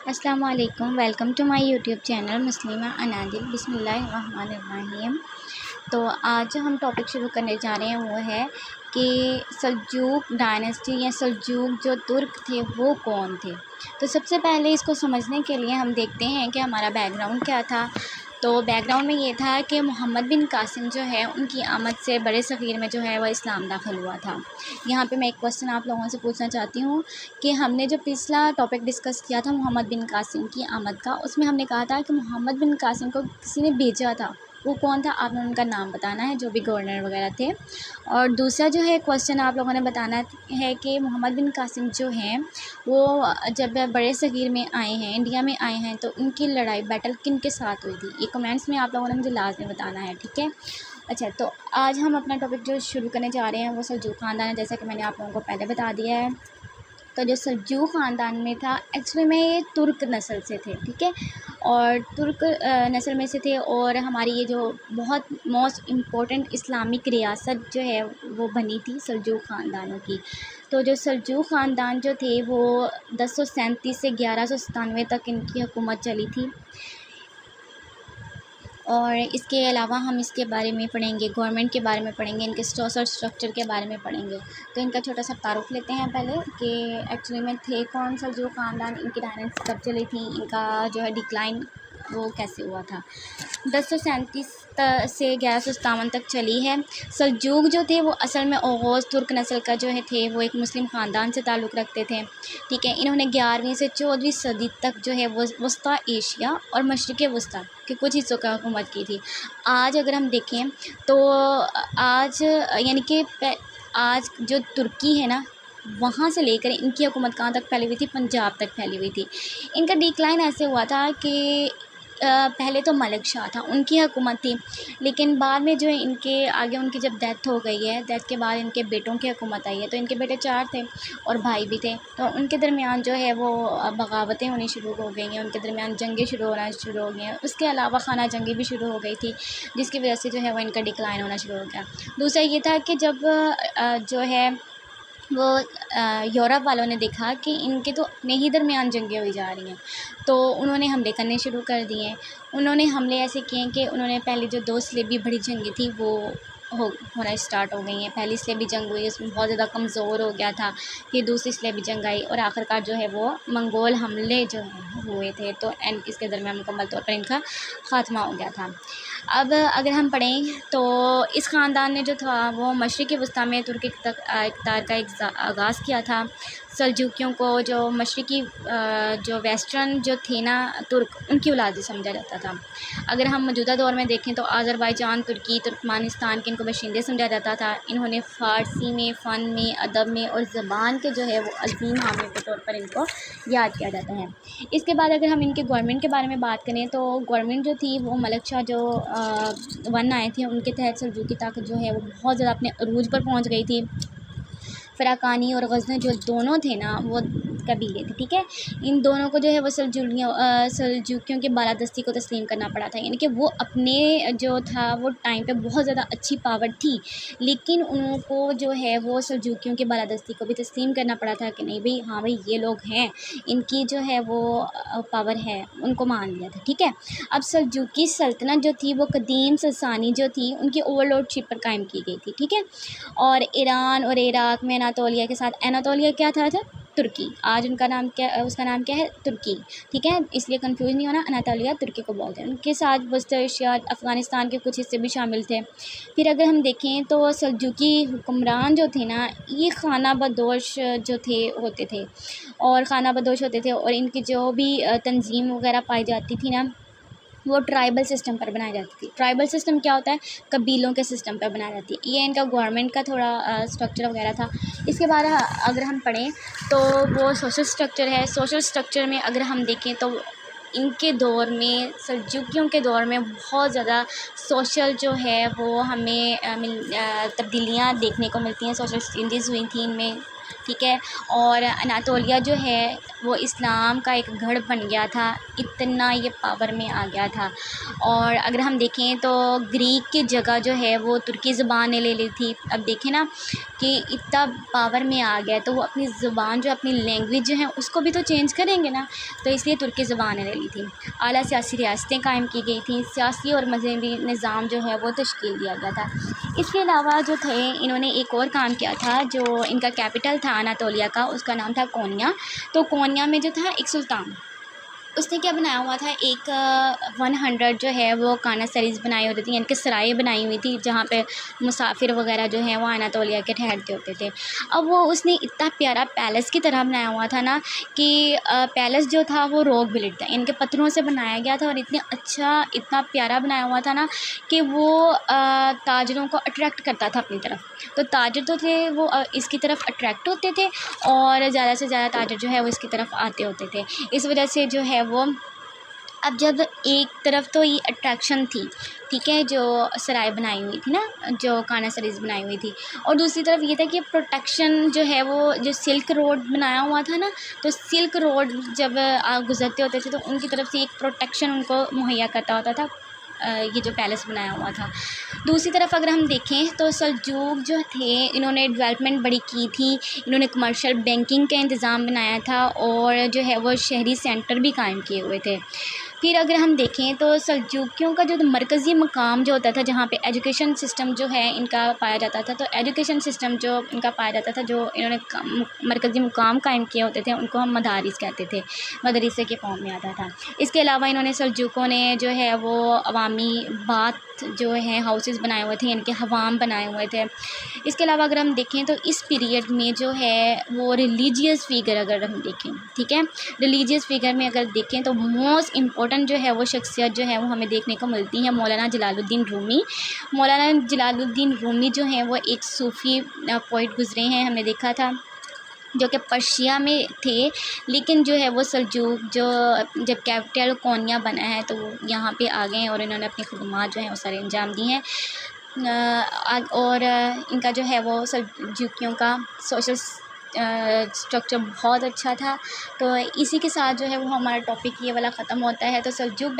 अस्सलाम वालेकुम। Welcome to my YouTube channel Muslima Anadil. बिस्मिल्लाहिर्रहमानिर्रहीम। तो आज जो हम टॉपिक शुरू करने जा रहे हैं वो है कि सल्जूक डायनेस्टी या सल्जूक जो तुर्क थे वो कौन थे। तो सबसे पहले इसको समझने के लिए हम देखते हैं कि हमारा बैकग्राउंड क्या था। तो बैकग्राउंड में ये था कि मोहम्मद बिन कासिम जो है उनकी आमद से बड़े सग़ीर में जो है वह इस्लाम दाखिल हुआ था। यहाँ पे मैं एक क्वेश्चन आप लोगों से पूछना चाहती हूँ कि हमने जो पिछला टॉपिक डिस्कस किया था मोहम्मद बिन कासिम की आमद का, उसमें हमने कहा था कि मोहम्मद बिन कासिम को किसी ने भेजा था, वो कौन था? आपने उनका नाम बताना है, जो भी गवर्नर वगैरह थे। और दूसरा जो है क्वेश्चन आप लोगों ने बताना है कि मोहम्मद बिन कासिम जो हैं वो जब बड़े सग़ीर में आए हैं, इंडिया में आए हैं, तो उनकी लड़ाई बैटल किन के साथ हुई थी? ये कमेंट्स में आप लोगों ने मुझे लाज़मी बताना है, ठीक है। अच्छा, तो आज हम अपना टॉपिक जो शुरू करने जा रहे हैं वो सल्जूक ख़ानदान है, जैसा कि मैंने आप लोगों को पहले बता दिया है। तो जो सल्जूक ख़ानदान में था, एक्चुअली में ये तुर्क नस्ल से थे, ठीक है, और तुर्क नस्ल में से थे। और हमारी ये जो बहुत मोस्ट इम्पोर्टेंट इस्लामिक रियासत जो है वो बनी थी सल्जूक ख़ानदानों की। तो जो सल्जूक ख़ानदान जो थे वो 1037 से 1197 तक इनकी हुकूमत चली थी। और इसके अलावा हम इसके बारे में पढ़ेंगे, गवर्नमेंट के बारे में पढ़ेंगे, इनके सोशल स्ट्रक्चर के बारे में पढ़ेंगे। तो इनका छोटा सा तारुफ लेते हैं पहले कि एक्चुअली में थे कौन सल्जूक ख़ानदान, इनकी डायनेस्टी कब चली थी, इनका जो है डिक्लाइन वो कैसे हुआ था। 1037 से 1157 तक चली है। सल्जूक जो थे वो असल में ओगोज़ तुर्क नस्ल का जो है थे वो एक मुस्लिम ख़ानदान से ताल्लुक़ रखते थे, ठीक है। इन्होंने 11वीं से 14वीं सदी तक जो है वो वस्ता एशिया और मशरिक़ वस्ता के कुछ हिस्सों का हुकूमत की थी। आज अगर हम देखें तो आज यानी कि आज जो तुर्की है ना, वहाँ से लेकर इनकी हुकूमत कहाँ तक फैली हुई थी? पंजाब तक फैली हुई थी। इनका डिक्लाइन ऐसे हुआ था कि पहले तो मलिक शाह था, उनकी हुकूमत थी, लेकिन बाद में जो है इनके आगे उनकी जब डेथ हो गई है, डेथ के बाद इनके बेटों की हुकूमत आई है। तो इनके बेटे 4 थे और भाई भी थे। तो उनके दरमियान जो है वो बगावतें होनी शुरू हो गई हैं, उनके दरमियान जंगें शुरू हो गई हैं। उसके अलावा खाना जंगी भी शुरू हो गई थी, जिसकी वजह से जो है वो इनका डिक्लाइन होना शुरू हो गया। दूसरा ये था कि जब जो है वो यूरोप वालों ने देखा कि इनके तो अपने ही दरमियान जंगें हुई जा रही हैं, तो उन्होंने हमले करने शुरू कर दिए। उन्होंने हमले ऐसे किए कि उन्होंने पहले जो 2 स्लेबी बड़ी जंगें थी वो होना स्टार्ट हो गई हैं। पहली स्लेबी जंग हुई, उसमें बहुत ज़्यादा कमज़ोर हो गया था। फिर दूसरी स्लेबी जंग आई और आखिरकार जो है वो मंगोल हमले जो हुए थे, तो एंड इसके दरमियान मुकम्मल तौर पर इनका ख़ात्मा हो गया था। अब अगर हम पढ़ें तो इस ख़ानदान ने जो था वो मशरिक़ वस्ता में तुर्की इक़्तिदार का आगाज़ किया था। सल्जूकियों को जो मशरिक़ी जो वेस्टर्न जो थे ना तुर्क, उनकी औलाद समझा जाता था। अगर हम मौजूदा दौर में देखें तो आज़रबाईजान, तुर्की, तुर्कमानिस्तान के इनको बशिंदे समझा जाता था। इन्होंने फ़ारसी में, फ़न में, अदब में और ज़बान के जो है वो अज़ीम हामिल के तौर पर इनको याद किया जाता है। इसके बाद अगर हम इनके गवर्नमेंट के बारे में बात करें तो गवर्नमेंट जो थी वो मलिक शाह जो वन आए थे, उनके तहत सल्जूकी ताकत जो है वो बहुत ज़्यादा अपने अरूज पर पहुंच गई थी। फ़राकानी और गज़नी जो दोनों थे ना वो कबीले थे, ठीक है। इन दोनों को जो है वो सल्जूकियों की बालादस्ती को तस्लीम करना पड़ा था, यानी कि वो अपने जो था वो टाइम पे बहुत ज़्यादा अच्छी पावर थी, लेकिन उनको जो है वो सल्जूकियों की बालादस्ती को भी तस्लीम करना पड़ा था कि नहीं भाई, हाँ भाई ये लोग हैं, इनकी जो है वो पावर है, उनको मान लिया था, ठीक है। अब सल्जूकी सल्तनत जो थी वो कदीम ससानी जो थी उनकी ओवरलॉर्डशिप पर कायम की गई थी, ठीक है। और ईरान और इराक़ में अनातोलिया के साथ, अनातोलिया क्या था तुर्की, आज उनका नाम क्या, उसका नाम क्या है? तुर्की, ठीक है। इसलिए कंफ्यूज नहीं होना, अनातोलिया तुर्की को बोलते हैं। उनके साथ वस्त एशिया, अफ़गानिस्तान के कुछ हिस्से भी शामिल थे। फिर अगर हम देखें तो सल्जूकी हुक्मरान जो थे ना, ये खाना बदोश जो थे होते थे, और खाना बदोश होते थे, और इनकी जो भी तंजीम वगैरह पाई जाती थी ना वो ट्राइबल सिस्टम पर बनाई जाती थी। ट्राइबल सिस्टम क्या होता है? कबीलों के सिस्टम पर बनाई जाती है। ये इनका गवर्नमेंट का थोड़ा स्ट्रक्चर वगैरह था। इसके बाद अगर हम पढ़ें तो वो सोशल स्ट्रक्चर है। सोशल स्ट्रक्चर में अगर हम देखें तो इनके दौर में, सल्जूकियों के दौर में बहुत ज़्यादा सोशल जो है वो हमें तब्दीलियाँ देखने को मिलती हैं, सोशल चेंजेस हुई थी इनमें। ठीक है। और अनातोलिया जो है वो इस्लाम का एक गढ़ बन गया था, इतना ये पावर में आ गया था। और अगर हम देखें तो ग्रीक की जगह जो है वो तुर्की ज़ुबान ने ले ली थी। अब देखें ना कि इतना पावर में आ गया, तो वो अपनी ज़ुबान जो अपनी लैंग्वेज जो है उसको भी तो चेंज करेंगे ना, तो इसलिए तुर्की ज़ुबान ने ले ली थी। आला सियासी रियासतें कायम की गई थी, सियासी और मजहबी निज़ाम जो है वो तश्कील दिया गया था। इसके अलावा जो थे इन्होंने एक और काम किया था, जो इनका कैपिटल था अनातोलिया का, उसका नाम था कोनिया। तो कोनिया में जो था एक सुल्तान, उसने क्या बनाया हुआ था, एक 100 जो है वो कानासरीज़ बनाई होती थी, यानी कि सराय बनाई हुई थी जहाँ पे मुसाफिर वगैरह जो हैं वो अनातोलिया के ठहरते होते थे। अब वो उसने इतना प्यारा पैलेस की तरह बनाया हुआ था ना कि पैलेस जो था वो रॉक बिल्ड था, यानी कि पत्थरों से बनाया गया था, और इतने अच्छा इतना प्यारा बनाया हुआ था ना कि वो ताजरों को अट्रैक्ट करता था अपनी तरफ। तो ताजर तो थे वो इसकी तरफ अट्रैक्ट होते थे, और ज़्यादा से ज़्यादा ताजर जो है वो इसकी तरफ आते होते थे। इस वजह से जो है वो, अब जब एक तरफ तो ये अट्रैक्शन थी, ठीक है, जो सराय बनाई हुई थी ना, जो कानासरीज़ बनाई हुई थी, और दूसरी तरफ ये था कि प्रोटेक्शन जो है वो, जो सिल्क रोड बनाया हुआ था ना, तो सिल्क रोड जब गुज़रते होते थे तो उनकी तरफ से एक प्रोटेक्शन उनको मुहैया करता होता था ये जो पैलेस बनाया हुआ था। दूसरी तरफ अगर हम देखें तो सल्जूक जो थे इन्होंने डेवलपमेंट बड़ी की थी, इन्होंने कमर्शियल बैंकिंग का इंतज़ाम बनाया था, और जो है वो शहरी सेंटर भी कायम किए हुए थे। फिर अगर हम देखें तो सल्जूकियों का जो मरकज़ी मकाम जो होता था, जहाँ पे एजुकेशन सिस्टम जो है इनका पाया जाता था, तो एजुकेशन सिस्टम जो इनका पाया जाता था, जो इन्होंने मरकज़ी मुकाम कायम किए होते थे, उनको हम मदारिस कहते थे, मदरसे के फॉर्म में आता था। इसके अलावा इन्होंने सल्जूकों ने जो है वो अवामी बात जो है हाउसेस बनाए हुए थे, यानी कि हवाम बनाए हुए थे। इसके अलावा अगर हम देखें तो इस पीरियड में जो है वो रिलीजियस फिगर अगर हम देखें, ठीक है, रिलीजियस फिगर में अगर देखें तो मोस्ट इम्पोर्टेंट जो है वो शख्सियत जो है वो हमें देखने को मिलती है मौलाना जलालुद्दीन रूमी। मौलाना जलालुद्दीन रूमी जो हैं वो एक सूफ़ी पोइट गुज़रे हैं, हमने देखा था, जो कि पर्शिया में थे, लेकिन जो है वो सल्जूक जो जब कैपिटल कोनिया बना है तो वो यहाँ पे आ गए हैं, और इन्होंने अपनी खिदमत जो हैं वो सारे अंजाम दी हैं। और इनका जो है वो सल्जूकियों का सोशल स्ट्रक्चर बहुत अच्छा था। तो इसी के साथ जो है वो हमारा टॉपिक ये वाला ख़त्म होता है। तो सल्जूक